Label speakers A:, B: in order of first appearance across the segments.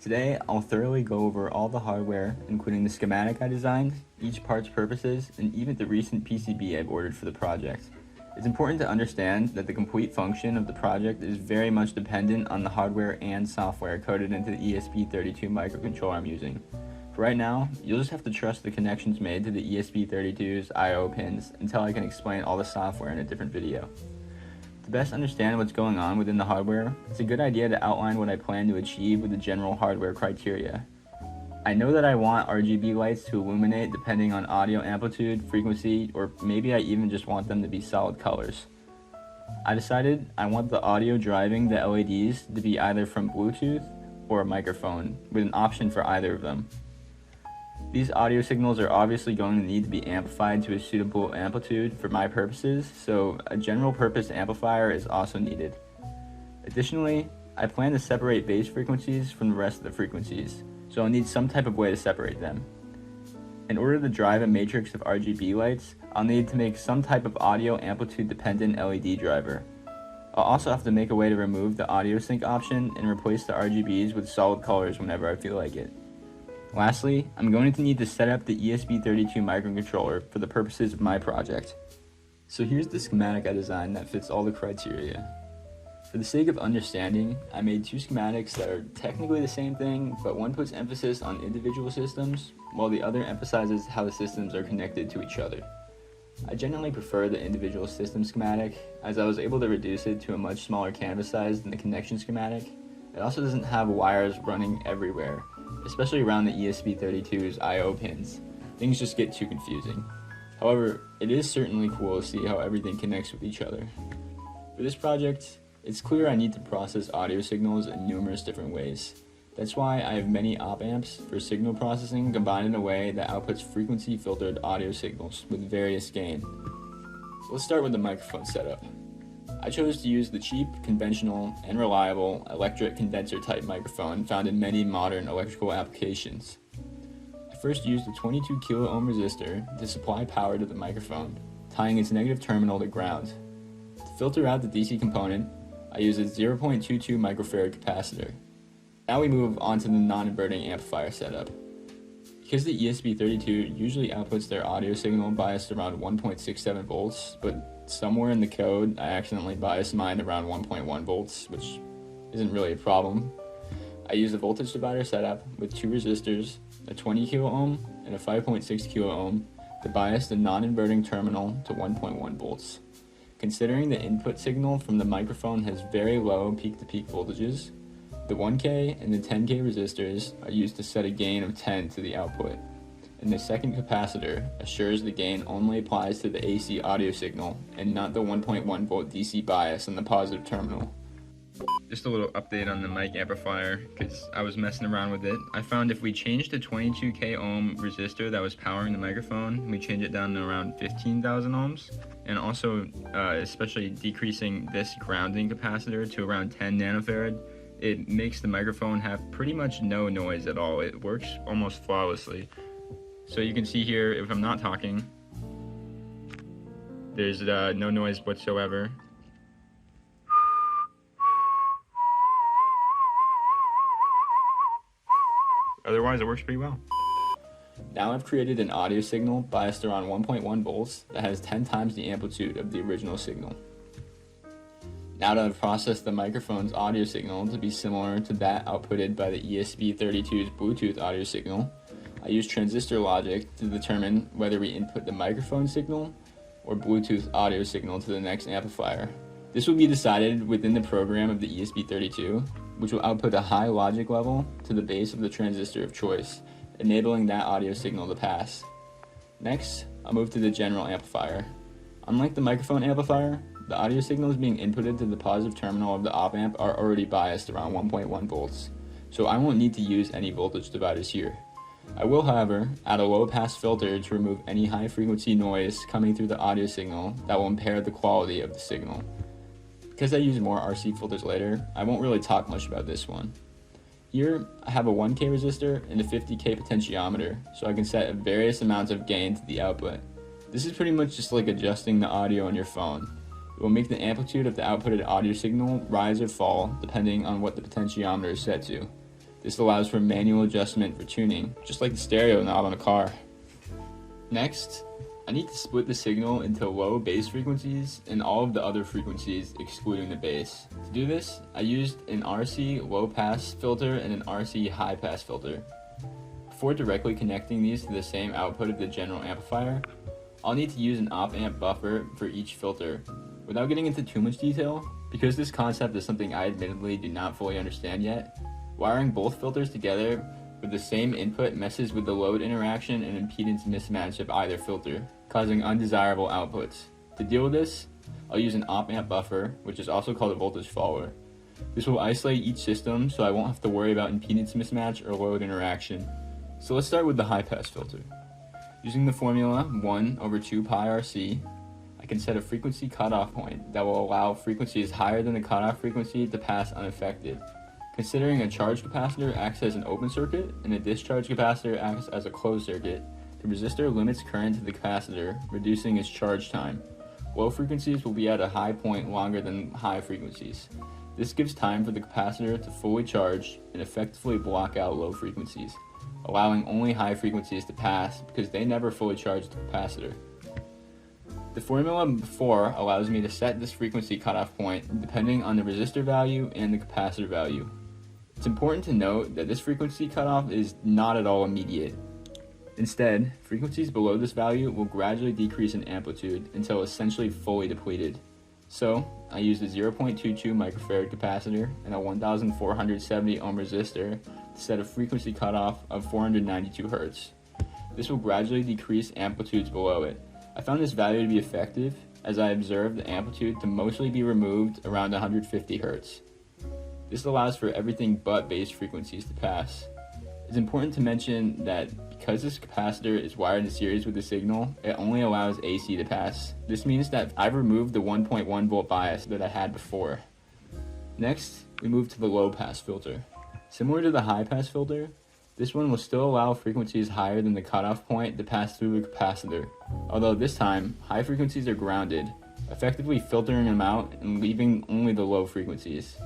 A: Today, I'll thoroughly go over all the hardware, including the schematic I designed, each part's purposes, and even the recent PCB I've ordered for the project. It's important to understand that the complete function of the project is very much dependent on the hardware and software coded into the ESP32 microcontroller I'm using. For right now, you'll just have to trust the connections made to the ESP32's I/O pins until I can explain all the software in a different video. To best understand what's going on within the hardware, it's a good idea to outline what I plan to achieve with the general hardware criteria. I know that I want RGB lights to illuminate depending on audio amplitude, frequency, or maybe I even just want them to be solid colors. I decided I want the audio driving the LEDs to be either from Bluetooth or a microphone, with an option for either of them. These audio signals are obviously going to need to be amplified to a suitable amplitude for my purposes, so a general purpose amplifier is also needed. Additionally, I plan to separate bass frequencies from the rest of the frequencies, so I'll need some type of way to separate them. In order to drive a matrix of RGB lights, I'll need to make some type of audio amplitude dependent LED driver. I'll also have to make a way to remove the audio sync option and replace the RGBs with solid colors whenever I feel like it. Lastly, I'm going to need to set up the ESP32 microcontroller for the purposes of my project. So here's the schematic I designed that fits all the criteria. For the sake of understanding, I made two schematics that are technically the same thing, but one puts emphasis on individual systems, while the other emphasizes how the systems are connected to each other. I generally prefer the individual system schematic, as I was able to reduce it to a much smaller canvas size than the connection schematic. It also doesn't have wires running everywhere, especially around the ESP32's I/O pins. Things just get too confusing. However, it is certainly cool to see how everything connects with each other. For this project, it's clear I need to process audio signals in numerous different ways. That's why I have many op-amps for signal processing combined in a way that outputs frequency filtered audio signals with various gain. So let's start with the microphone setup. I chose to use the cheap, conventional, and reliable electric condenser type microphone found in many modern electrical applications. I first used a 22 kilo ohm resistor to supply power to the microphone, tying its negative terminal to ground. To filter out the DC component, I used a 0.22 microfarad capacitor. Now we move on to the non-inverting amplifier setup. Because the ESP32 usually outputs their audio signal biased around 1.67 volts, but somewhere in the code I accidentally biased mine around 1.1 volts, which isn't really a problem. I used a voltage divider setup with two resistors, a 20 kilo ohm and a 5.6 kilo ohm, to bias the non-inverting terminal to 1.1 volts. Considering the input signal from the microphone has very low peak-to-peak voltages, the 1K and the 10K resistors are used to set a gain of 10 to the output, and the second capacitor assures the gain only applies to the AC audio signal and not the 1.1 volt DC bias on the positive terminal. Just a little update on the mic amplifier, because I was messing around with it. I found if we changed the 22k ohm resistor that was powering the microphone, we change it down to around 15,000 ohms, and also especially decreasing this grounding capacitor to around 10 nanofarad, it makes the microphone have pretty much no noise at all. It works almost flawlessly. So you can see here, if I'm not talking, there's no noise whatsoever. Otherwise, it works pretty well. Now I've created an audio signal biased around 1.1 volts that has 10 times the amplitude of the original signal. Now that I've processed the microphone's audio signal to be similar to that outputted by the ESP32's Bluetooth audio signal, I use transistor logic to determine whether we input the microphone signal or Bluetooth audio signal to the next amplifier. This will be decided within the program of the ESP32, which will output a high logic level to the base of the transistor of choice, enabling that audio signal to pass. Next, I'll move to the general amplifier. Unlike the microphone amplifier, the audio signals being inputted to the positive terminal of the op-amp are already biased around 1.1 volts, so I won't need to use any voltage dividers here. I will, however, add a low-pass filter to remove any high-frequency noise coming through the audio signal that will impair the quality of the signal. Because I use more RC filters later, I won't really talk much about this one. Here, I have a 1K resistor and a 50K potentiometer, so I can set various amounts of gain to the output. This is pretty much just like adjusting the audio on your phone. It will make the amplitude of the outputted audio signal rise or fall depending on what the potentiometer is set to. This allows for manual adjustment for tuning, just like the stereo knob on a car. Next, I need to split the signal into low bass frequencies and all of the other frequencies excluding the bass. To do this, I used an RC low pass filter and an RC high pass filter. Before directly connecting these to the same output of the general amplifier, I'll need to use an op-amp buffer for each filter. Without getting into too much detail, because this concept is something I admittedly do not fully understand yet, wiring both filters together with the same input messes with the load interaction and impedance mismatch of either filter, causing undesirable outputs. To deal with this, I'll use an op-amp buffer, which is also called a voltage follower. This will isolate each system so I won't have to worry about impedance mismatch or load interaction. So let's start with the high-pass filter. Using the formula 1 over 2 pi RC, I can set a frequency cutoff point that will allow frequencies higher than the cutoff frequency to pass unaffected. Considering a charge capacitor acts as an open circuit and a discharge capacitor acts as a closed circuit, the resistor limits current to the capacitor, reducing its charge time. Low frequencies will be at a high point longer than high frequencies. This gives time for the capacitor to fully charge and effectively block out low frequencies, allowing only high frequencies to pass because they never fully charge the capacitor. The formula before allows me to set this frequency cutoff point depending on the resistor value and the capacitor value. It's important to note that this frequency cutoff is not at all immediate. Instead, frequencies below this value will gradually decrease in amplitude until essentially fully depleted. So, I used a 0.22 microfarad capacitor and a 1470 ohm resistor to set a frequency cutoff of 492 Hz. This will gradually decrease amplitudes below it. I found this value to be effective as I observed the amplitude to mostly be removed around 150 Hz. This allows for everything but bass frequencies to pass. It's important to mention that because this capacitor is wired in series with the signal, it only allows AC to pass. This means that I've removed the 1.1 volt bias that I had before. Next, we move to the low pass filter. Similar to the high pass filter, this one will still allow frequencies higher than the cutoff point to pass through the capacitor, although this time, high frequencies are grounded, effectively filtering them out and leaving only the low frequencies.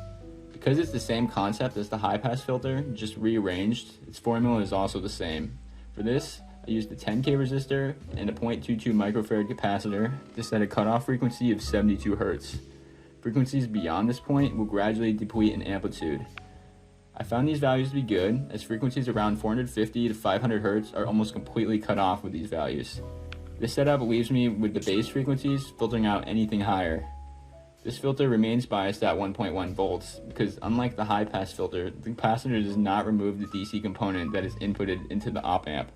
A: Because it's the same concept as the high pass filter, just rearranged, its formula is also the same. For this, I used a 10K resistor and a 0.22 microfarad capacitor to set a cutoff frequency of 72 Hz. Frequencies beyond this point will gradually deplete in amplitude. I found these values to be good, as frequencies around 450 to 500 Hz are almost completely cut off with these values. This setup leaves me with the bass frequencies filtering out anything higher. This filter remains biased at 1.1 volts because unlike the high pass filter, the capacitor does not remove the DC component that is inputted into the op-amp.